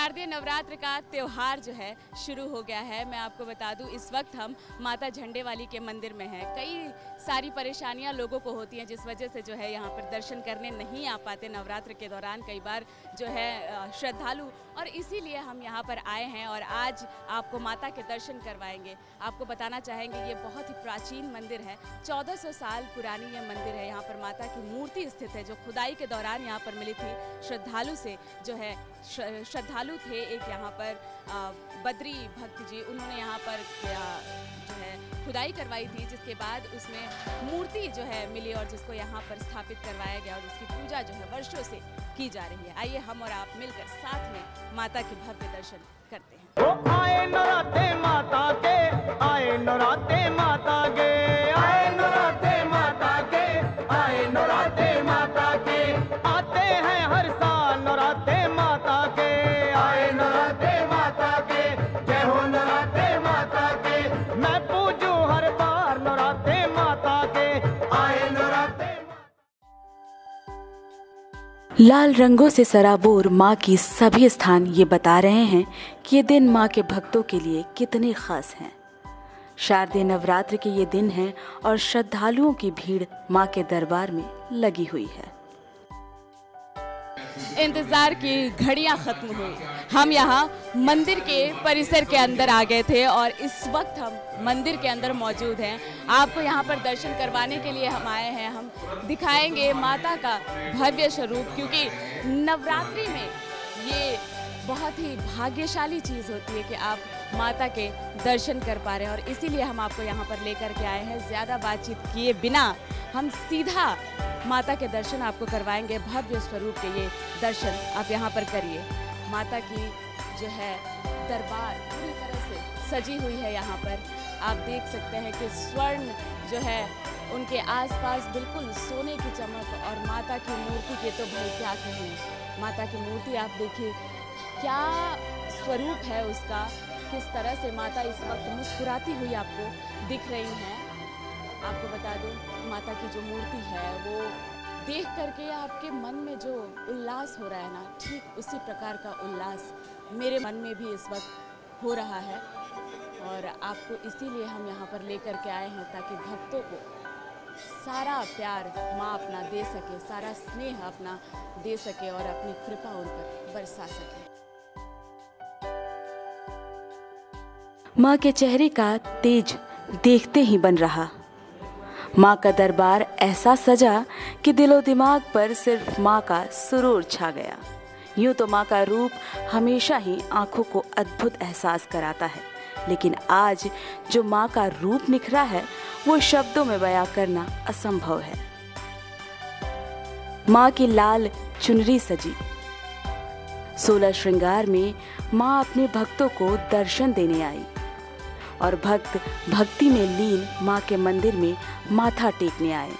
शारदीय नवरात्र का त्यौहार जो है शुरू हो गया है। मैं आपको बता दूं, इस वक्त हम माता झंडे वाली के मंदिर में हैं। कई सारी परेशानियां लोगों को होती हैं, जिस वजह से जो है यहाँ पर दर्शन करने नहीं आ पाते नवरात्र के दौरान कई बार जो है श्रद्धालु, और इसीलिए हम यहाँ पर आए हैं और आज आपको माता के दर्शन करवाएंगे। आपको बताना चाहेंगे ये बहुत ही प्राचीन मंदिर है, 1400 साल पुरानी ये मंदिर है। यहाँ पर माता की मूर्ति स्थित है जो खुदाई के दौरान यहाँ पर मिली थी। श्रद्धालु से जो है श्रद्धालु थे एक यहाँ पर बद्री भक्त जी, उन्होंने यहाँ पर जो है खुदाई करवाई थी, जिसके बाद उसमें मूर्ति जो है मिली और जिसको यहाँ पर स्थापित करवाया गया और उसकी पूजा जो है वर्षों से की जा रही है। आइए हम और आप मिलकर साथ में माता के भव्य दर्शन करते हैं। आए नराते माता के, आए नराते माता के, आए नराते माता के, आए नराते माता के, आते हैं हर साल नराते माता के, आए नराते माता के, जय हो नराते माता के, मैं पूजू हर बार नराते माता के, आए नराते। लाल रंगों से सराबोर माँ की सभी स्थान ये बता रहे हैं कि ये दिन माँ के भक्तों के लिए कितने खास हैं। शारदीय नवरात्र के ये दिन हैं और श्रद्धालुओं की भीड़ माँ के दरबार में लगी हुई है। इंतजार की घड़ियां खत्म हुई, हम यहाँ मंदिर के परिसर के अंदर आ गए थे और इस वक्त हम मंदिर के अंदर मौजूद हैं। आपको यहाँ पर दर्शन करवाने के लिए हम आए हैं। हम दिखाएंगे माता का भव्य स्वरूप, क्योंकि नवरात्रि में ये बहुत ही भाग्यशाली चीज़ होती है कि आप माता के दर्शन कर पा रहे हैं, और इसीलिए हम आपको यहाँ पर लेकर के आए हैं। ज़्यादा बातचीत किए बिना हम सीधा माता के दर्शन आपको करवाएंगे। भव्य स्वरूप के ये दर्शन आप यहाँ पर करिए। माता की जो है दरबार पूरी तरह से सजी हुई है। यहाँ पर आप देख सकते हैं कि स्वर्ण जो है उनके आसपास बिल्कुल सोने की चमक, और माता की मूर्ति के तो भाई क्या कहें। माता की मूर्ति आप देखिए क्या स्वरूप है उसका, किस तरह से माता इस वक्त मुस्कुराती हुई आपको दिख रही हैं। आपको बता दूं, माता की जो मूर्ति है वो देख करके आपके मन में जो उल्लास हो रहा है ना, ठीक उसी प्रकार का उल्लास मेरे मन में भी इस वक्त हो रहा है। और आपको इसीलिए हम यहाँ पर लेकर के आए हैं ताकि भक्तों को सारा प्यार माँ अपना दे सके, सारा स्नेह अपना दे सके और अपनी कृपा उन पर बरसा सके। माँ के चेहरे का तेज देखते ही बन रहा। माँ का दरबार ऐसा सजा कि दिलो दिमाग पर सिर्फ माँ का सुरूर छा गया। यूं तो माँ का रूप हमेशा ही आंखों को अद्भुत एहसास कराता है, लेकिन आज जो माँ का रूप निखरा है वो शब्दों में बयां करना असंभव है। माँ की लाल चुनरी सजी 16 श्रृंगार में माँ अपने भक्तों को दर्शन देने आई, और भक्त भक्ति में लीन माँ के मंदिर में माथा टेकने आए।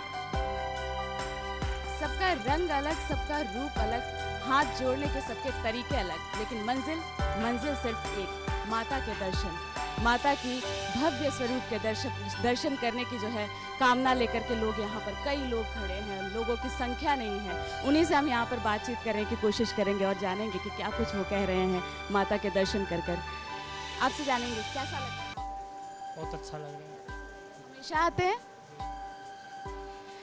सबका रंग अलग, सबका रूप अलग, हाथ जोड़ने के सबके तरीके अलग, लेकिन मंजिल सिर्फ एक, माता के दर्शन। माता की भव्य स्वरूप के दर्शन करने की जो है कामना लेकर के लोग यहाँ पर कई लोग खड़े हैं। लोगों की संख्या नहीं है, उन्हीं से हम यहाँ पर बातचीत करने की कोशिश करेंगे और जानेंगे कि क्या कुछ वो कह रहे हैं माता के दर्शन कर कर। आपसे जानेंगे कैसा लगता है? बहुत अच्छा लग रहा है। हमेशा आते हैं?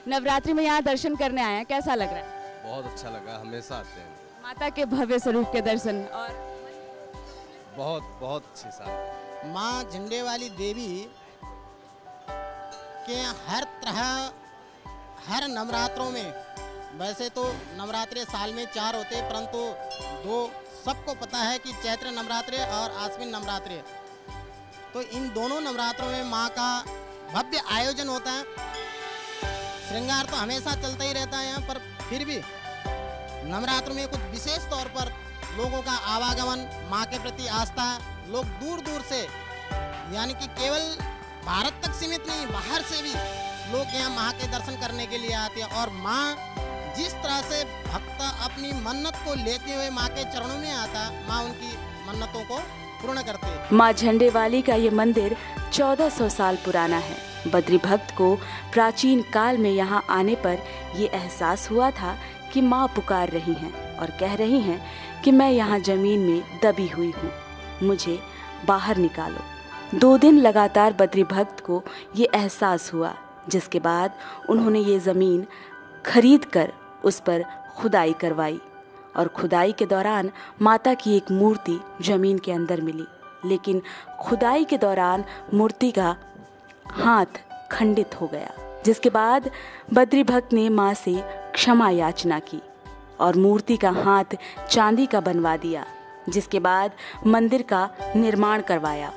नवरात्रि में यहाँ दर्शन करने आए हैं, कैसा लग रहा है? बहुत अच्छा लगा, हमेशा आते हैं। माता के भव्य स्वरूप के दर्शन और बहुत अच्छी साल। माँ झंडे वाली देवी के हर तरह हर नवरात्रों में, वैसे तो नवरात्रे साल में 4 होते, परंतु 2 सबको पता है कि चैत्र नवरात्रे और आश्विन नवरात्रे। तो इन दोनों नवरात्रों में माँ का भव्य आयोजन होता है। श्रृंगार तो हमेशा चलता ही रहता है यहाँ पर, फिर भी नवरात्र में कुछ विशेष तौर पर लोगों का आवागमन, माँ के प्रति आस्था, लोग दूर दूर से, यानी कि केवल भारत तक सीमित नहीं, बाहर से भी लोग यहाँ माँ के दर्शन करने के लिए आते हैं। और माँ जिस तरह से भक्त अपनी मन्नत को लेते हुए माँ के चरणों में आता, माँ उनकी मन्नतों को पूर्ण करते हैं। माँ झंडे वाली का ये मंदिर 1400 साल पुराना है। बद्री भक्त को प्राचीन काल में यहाँ आने पर ये एहसास हुआ था कि माँ पुकार रही हैं और कह रही हैं कि मैं यहाँ जमीन में दबी हुई हूँ, मुझे बाहर निकालो। 2 दिन लगातार बद्री भक्त को ये एहसास हुआ, जिसके बाद उन्होंने ये ज़मीन खरीद कर उस पर खुदाई करवाई और खुदाई के दौरान माता की एक मूर्ति ज़मीन के अंदर मिली। लेकिन खुदाई के दौरान मूर्ति का हाथ खंडित हो गया, जिसके बाद बद्री भक्त ने माँ से क्षमा याचना की और मूर्ति का हाथ चांदी का बनवा दिया, जिसके बाद मंदिर का निर्माण करवाया।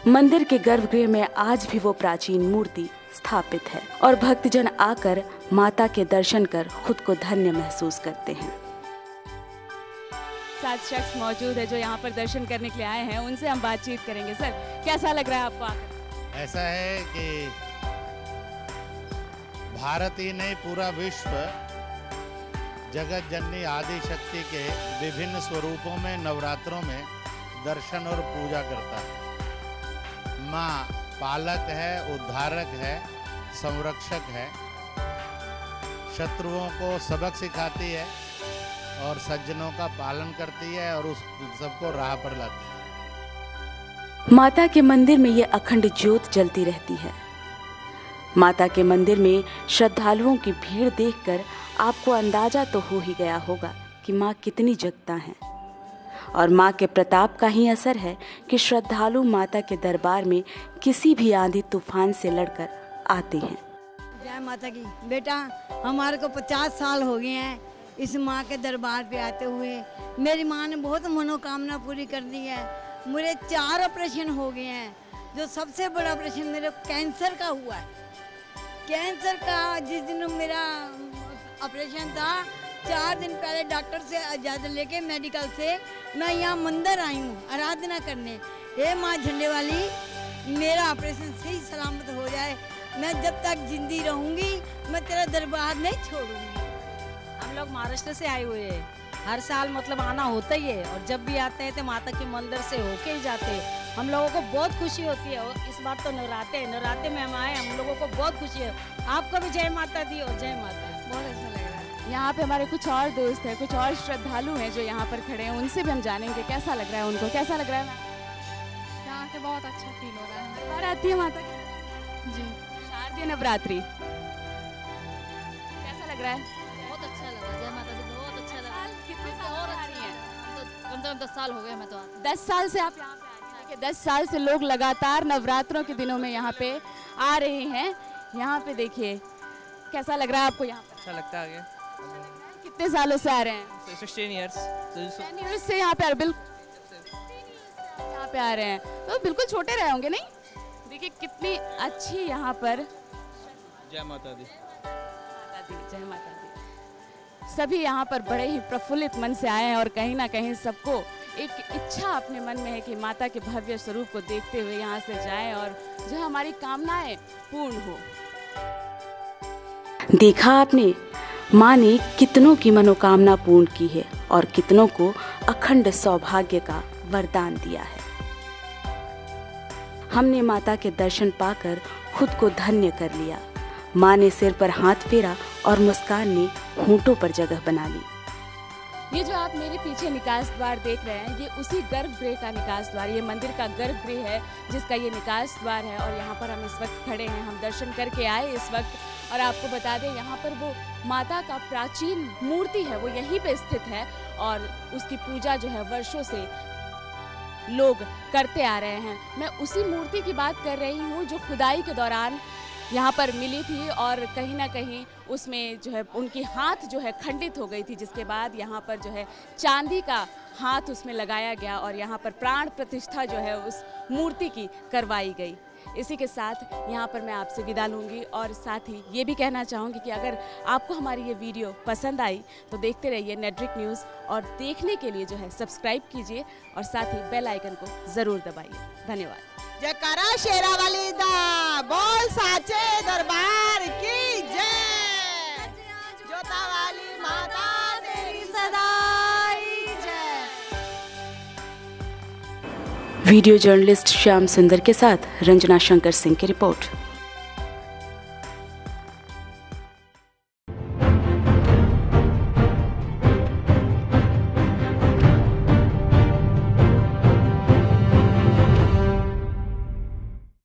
मंदिर के गर्भगृह में आज भी वो प्राचीन मूर्ति स्थापित है और भक्तजन आकर माता के दर्शन कर खुद को धन्य महसूस करते हैं। 7 शख्स मौजूद है जो यहाँ पर दर्शन करने के लिए आए हैं, उनसे हम बातचीत करेंगे। सर, कैसा लग रहा है आपको आकर? ऐसा है कि भारत ही नहीं, पूरा विश्व जगत जननी आदि शक्ति के विभिन्न स्वरूपों में नवरात्रों में दर्शन और पूजा करता है। माँ पालक है, उद्धारक है, संरक्षक है, शत्रुओं को सबक सिखाती है और सज्जनों का पालन करती है और उस सबको राह पर लाती है। माता के मंदिर में ये अखंड ज्योत जलती रहती है। माता के मंदिर में श्रद्धालुओं की भीड़ देखकर आपको अंदाजा तो हो ही गया होगा कि माँ कितनी जगता हैं और माँ के प्रताप का ही असर है कि श्रद्धालु माता के दरबार में किसी भी आंधी तूफान से लड़कर आते हैं। जय माता की। बेटा, हमारे को 50 साल हो गए हैं इस माँ के दरबार पे आते हुए। मेरी माँ ने बहुत मनोकामना पूरी कर दी है। मेरे 4 ऑपरेशन हो गए हैं। जो सबसे बड़ा ऑपरेशन मेरे कैंसर का हुआ है। कैंसर का जिस दिन मेरा ऑपरेशन था, 4 दिन पहले डॉक्टर से इजाज़त लेके मेडिकल से मैं यहाँ मंदिर आई हूँ आराधना करने। हे माँ झंडे वाली, मेरा ऑपरेशन सही सलामत हो जाए। मैं जब तक जिंदी रहूँगी मैं तेरा दरबार नहीं छोड़ूंगी। हम लोग महाराष्ट्र से आए हुए हैं। हर साल मतलब आना होता ही है और जब भी आते हैं तो माता के मंदिर से होके ही जाते हैं। हम लोगों को बहुत खुशी होती है और इस बार तो नवरात्रे में हम आए, हम लोगों को बहुत खुशी है। आपको भी जय माता दी और जय माता। बहुत अच्छा लग रहा है। यहाँ पे हमारे कुछ और दोस्त हैं, कुछ और श्रद्धालु हैं जो यहाँ पर खड़े हैं, उनसे भी हम जानेंगे कैसा लग रहा है उनको। कैसा लग रहा है? यहाँ से बहुत अच्छा फील हो रहा है। बार आती है माता की जी। शारदीय नवरात्रि कैसा लग रहा है? बहुत अच्छा लगा। जय माता दी, बहुत अच्छा लगा। कितने साल और आ रही हैं? कम से कम 10 साल हो गए मैं तो। 10 साल से आप यहाँ पे आ रही हैं कि 10 साल से लोग लगातार नवरात्रों के दिनों में यहाँ पे आ रहे हैं। यहाँ पे देखिए कैसा लग रहा है आपको यहाँ पर? अच्छा लगता है। कितने सालों से आ रहे हैं? 16 ईयर्स। 10 ईयर्स से यहाँ पे यहाँ पे आ रहे हैं, तो बिल्कुल छोटे रहे होंगे नहीं? देखिए कितनी अच्छी यहाँ पर। जय माता दी। जय माता दी। सभी यहाँ पर बड़े ही प्रफुल्लित मन से आए हैं और कहीं ना कहीं सबको एक इच्छा अपने मन में है कि माता के भव्य स्वरूप को देखते हुए यहाँ से जाएं और जो हमारी कामनाएं पूर्ण हो। देखा आपने, माँ ने कितनों की मनोकामना पूर्ण की है और कितनों को अखंड सौभाग्य का वरदान दिया है। हमने माता के दर्शन पाकर खुद को धन्य कर लिया। माँ ने सिर पर हाथ फेरा और मुस्कान ने होंठों पर जगह बना ली। ये जो आप मेरे पीछे निकास द्वार देख रहे हैं, ये उसी गर्भगृह का निकास द्वार, ये मंदिर का गर्भगृह है जिसका ये निकास द्वार है और यहाँ पर हम इस वक्त खड़े हैं। हम दर्शन करके आए इस वक्त और आपको बता दें यहाँ पर वो माता का प्राचीन मूर्ति है, वो यहीं पे स्थित है और उसकी पूजा जो है वर्षों से लोग करते आ रहे हैं। मैं उसी मूर्ति की बात कर रही हूँ जो खुदाई के दौरान यहाँ पर मिली थी और कहीं ना कहीं उसमें जो है उनकी हाथ जो है खंडित हो गई थी, जिसके बाद यहाँ पर जो है चांदी का हाथ उसमें लगाया गया और यहाँ पर प्राण प्रतिष्ठा जो है उस मूर्ति की करवाई गई। इसी के साथ यहाँ पर मैं आपसे विदा लूँगी और साथ ही ये भी कहना चाहूँगी कि अगर आपको हमारी ये वीडियो पसंद आई तो देखते रहिए नेटड्रिक न्यूज़ और देखने के लिए जो है सब्सक्राइब कीजिए और साथ ही बेल आइकन को ज़रूर दबाइए। धन्यवाद। जयकारा शेरा वाली दा, बोल साचे दरबार की जय। जोता वाली माता तेरी सदाई जय। वीडियो जर्नलिस्ट श्याम सुंदर के साथ रंजना शंकर सिंह की रिपोर्ट।